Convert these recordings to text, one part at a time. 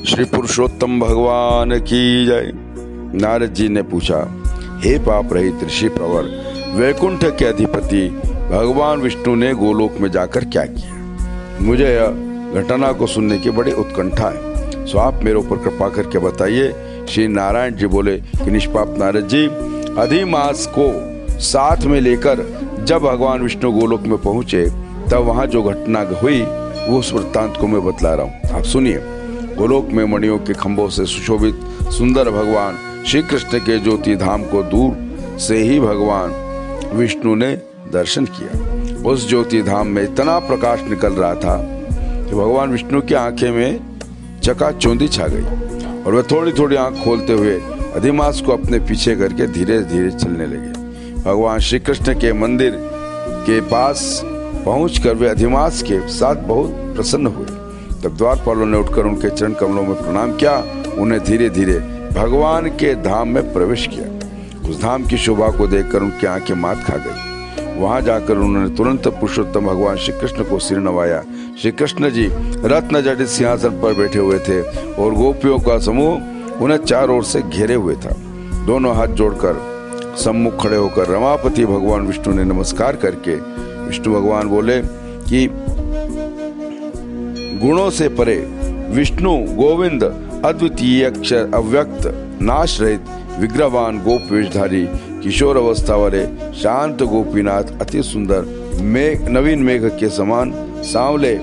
श्री पुरुषोत्तम भगवान की जय। नारद जी ने पूछा, हे पाप रहित ऋषि प्रवर, वैकुंठ के अधिपति भगवान विष्णु ने गोलोक में जाकर क्या किया? मुझे यह घटना को सुनने की बड़ी उत्कंठा है, सो आप मेरे ऊपर कृपा करके बताइए। श्री नारायण जी बोले कि निष्पाप नारद जी, अधिमास को साथ में लेकर जब भगवान विष्णु गोलोक में पहुंचे तब वहां जो घटना हुई वो उस वृत्तांत को मैं बतला रहा हूँ, आप सुनिए। गोलोक में मणियों के खंभों से सुशोभित सुंदर भगवान श्री कृष्ण के ज्योति धाम को दूर से ही भगवान विष्णु ने दर्शन किया। उस ज्योति धाम में इतना प्रकाश निकल रहा था कि भगवान विष्णु की आंखें में चकाचौंधी छा गई और वे थोड़ी थोड़ी आंख खोलते हुए अधिमास को अपने पीछे करके धीरे धीरे चलने लगे। भगवान श्री कृष्ण के मंदिर के पास पहुंचकर वे अधिमास के साथ बहुत प्रसन्न हुए। तब द्वारपालों ने उठकर उनके चरण कमलों में प्रणाम किया, उन्हें धीरे धीरे भगवान के धाम में प्रवेश किया। उस धाम की शोभा को देखकर उनकी आंखें मात खा गई। वहां जाकर उन्होंने तुरंत पुरुषोत्तम भगवान श्री कृष्ण को सिर नवाया। श्री कृष्ण जी रत्न जटित सिंहासन पर बैठे हुए थे और गोपियों का समूह उन्हें चारों ओर से घेरे हुए था। दोनों हाथ जोड़कर सम्मुख खड़े होकर रमापति भगवान विष्णु ने नमस्कार करके विष्णु भगवान बोले कि गुणों से परे विष्णु गोविंद अद्वितीय अक्षर अव्यक्त नाश रहित विग्रहवान गोप वेशधारी किशोर अवस्था वाले शांत गोपीनाथ अति सुंदर नवीन मेघ के समान सांवले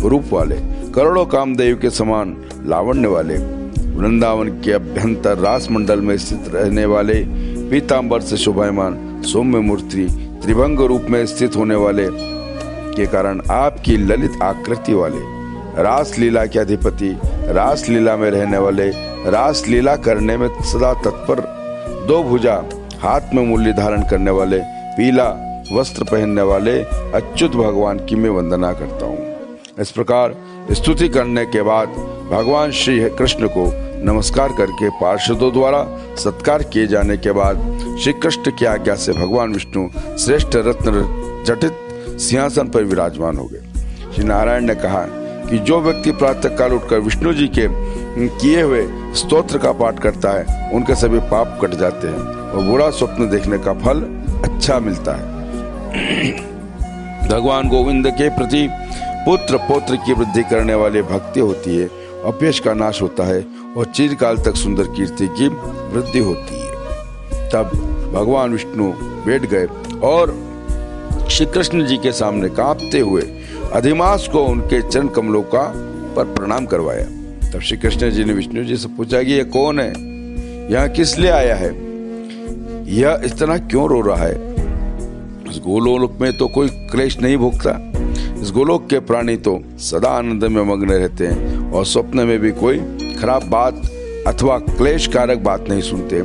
रूप वाले करोड़ों कामदेव के समान लावण्य वाले वृंदावन के अभ्यंतर रास मंडल में स्थित रहने वाले पीतांबर से शोभायमान सौम्य मूर्ति त्रिभंग रूप में स्थित होने वाले के कारण आपकी ललित आकृति वाले रास लीला के अधिपति, रास लीला में रहने वाले, रास लीला करने में सदा तत्पर, दो भुजा हाथ में मूल्य धारण करने वाले, पीला वस्त्र पहनने वाले अच्युत भगवान की मैं वंदना करता हूँ। इस प्रकार स्तुति करने के बाद भगवान श्री कृष्ण को नमस्कार करके पार्षदों द्वारा सत्कार किए जाने के बाद श्री कृष्ण की आज्ञा से भगवान विष्णु श्रेष्ठ रत्न जटित सिंहासन पर विराजमान हो गए। श्री नारायण ने कहा कि जो व्यक्ति प्रातः काल उठकर विष्णु जी के किए हुए स्तोत्र का पाठ करता है उनके सभी पाप कट जाते हैं और बुरा स्वप्न देखने का फल अच्छा मिलता है। भगवान गोविंद के प्रति पुत्र पौत्र की वृद्धि करने वाली भक्ति होती है, अपयश का नाश होता है और चिरकाल तक सुंदर कीर्ति की वृद्धि होती है। तब भगवान विष्णु बैठ गए और श्री कृष्ण जी के सामने कांपते हुए अधिमास को उनके चरण कमलों का पर प्रणाम करवाया। तब श्री कृष्ण जी ने विष्णु जी से पूछा कि यह कौन है, यहाँ किस लिए आया है, यह इतना क्यों रो रहा है? इस गोलोक में तो कोई क्लेश नहीं भोगता, इस गोलोक के प्राणी तो सदा आनंद में मग्न रहते हैं और स्वप्न में भी कोई खराब बात अथवा क्लेश कारक बात नहीं सुनते।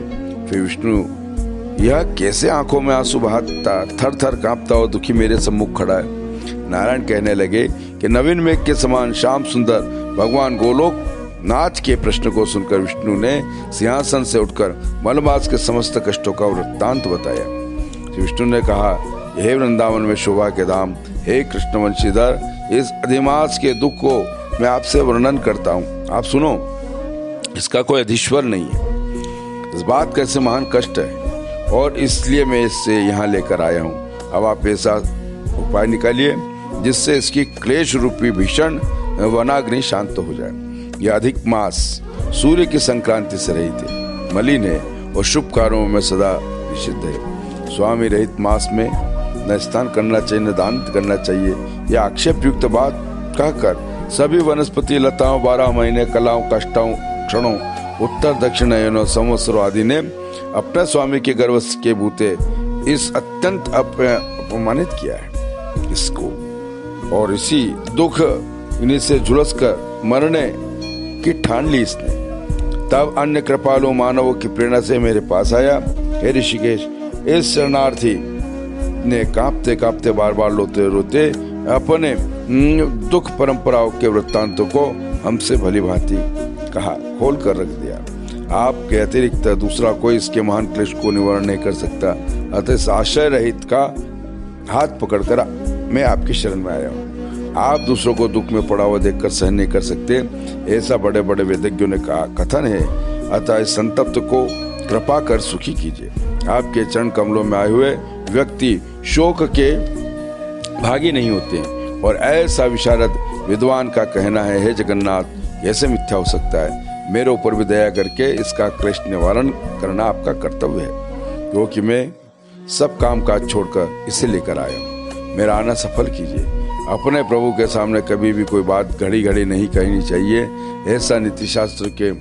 फिर विष्णु यह कैसे आंखों में आंसू बहाता थर थर कांपता और दुखी मेरे सम्मुख खड़ा है? नारायण कहने लगे कि नवीन मेघ के समान श्याम सुंदर भगवान गोलोक नाथ के प्रश्न को सुनकर विष्णु ने सिंहासन से उठकर मलमास के समस्त कष्टों का वृत्तांत बताया। विष्णु ने कहा, हे वृंदावन में शोभा के धाम, हे कृष्ण वंशीधर, इस अधिमास के दुख को मैं आपसे वर्णन करता हूँ, आप सुनो। इसका कोई अधीश्वर नहीं है, इस बात का ऐसे महान कष्ट है और इसलिए मैं इससे यहाँ लेकर आया हूँ। अब आप ऐसा उपाय निकालिए जिससे इसकी क्लेश रूपी भीषण वनाग्नि शांत हो जाए। यह अधिक मास सूर्य की संक्रांति से रहित है, मलिन है और शुभ कार्यों में सदा निषिद्ध है। स्वामी रहित मास में न स्नान करना चाहिए न दान करना चाहिए। यह आक्षेप युक्त बात कहकर सभी वनस्पति लताओं 12 महीने कलाओं कष्टों क्षणों उत्तर दक्षिण नयनों संवत्सरों आदि ने अपने स्वामी के गर्भ के बूते इस अत्यंत अपमानित किया है इसको, और इसी दुख इन्हीं से झुलस कर मरने की ठान ली इसने। तब अन्य कृपालु मानवों की प्रेरणा से मेरे पास आया। हे ऋषिकेश, इस शरणार्थी ने कांपते कांपते बार बार रोते रोते अपने दुख परंपराओं के वृत्तांतों को हमसे भली भांति कहा, खोल कर रख दिया। आपके अतिरिक्त दूसरा कोई इसके महान क्लेश को निवारण नहीं कर सकता, अतः इस आश्रय रहित का हाथ पकड़कर मैं आपकी शरण में आया हूँ। आप दूसरों को दुख में पड़ा हुआ देखकर सहन नहीं कर सकते, ऐसा बड़े बड़े वेदज्ञों ने कहा कथन है। अतः इस संतप्त को कृपा कर सुखी कीजिए। आपके चरण कमलों में आए हुए व्यक्ति शोक के भागी नहीं होते हैं। और ऐसा विशारद विद्वान का कहना है, हे जगन्नाथ, कैसे मिथ्या हो सकता है? मेरे ऊपर भी दया करके इसका क्लेश निवारण करना आपका कर्तव्य है, क्योंकि मैं सब काम काज छोड़कर इसे लेकर आया हूँ। मेरा आना सफल कीजिए। अपने प्रभु के सामने कभी भी कोई बात घड़ी घड़ी नहीं कहनी चाहिए, ऐसा नीति शास्त्र के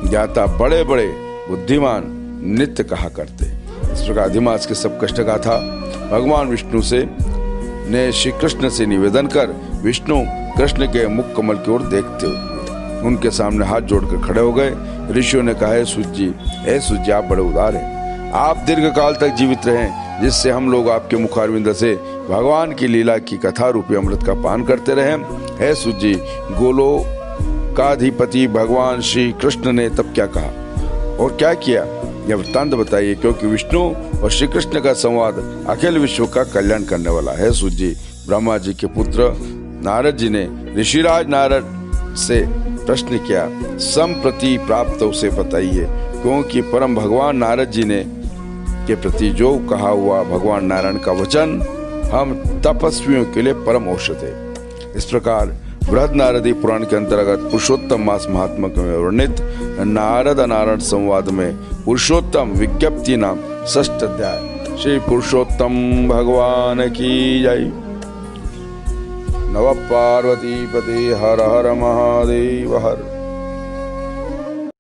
ज्ञाता बड़े बड़े बुद्धिमान नित्य कहा करते। इस प्रकार अधिमास के सब कष्ट का था भगवान विष्णु से ने श्री कृष्ण से निवेदन कर विष्णु कृष्ण के मुख कमल की ओर देखते हुए उनके सामने हाथ जोड़कर खड़े हो गए। ऋषियों ने कहा, सूत जी आप बड़े उदार हैं, आप दीर्घ काल तक जीवित रहें, जिससे हम लोग आपके मुखारविंद से भगवान की लीला की कथा रूपी अमृत का पान करते रहें। हे सूत जी, गोलोकाधिपति भगवान श्री कृष्ण ने तब क्या कहा और क्या किया, यह वृत्तांत बताइए, क्योंकि विष्णु और श्री कृष्ण का संवाद अखिल विश्व का कल्याण करने वाला है। सूत जी, ब्रह्मा जी के पुत्र नारद जी ने ऋषिराज नारद से प्रश्न किया, संप्रति प्राप्त उसे बताइए, क्योंकि परम भगवान नारद जी ने के प्रति जो कहा हुआ भगवान नारायण का वचन हम तपस्वियों के लिए परम औषध है। इस प्रकार बृहद नारदी पुराण के अंतर्गत पुरुषोत्तम मास महात्मा में वर्णित नारद अनारद संवाद में पुरुषोत्तम विज्ञप्ति नाम 6 अध्याय श्री पुरुषोत्तम भगवान की जय। नमः पार्वती पते हर हर महादेव हर।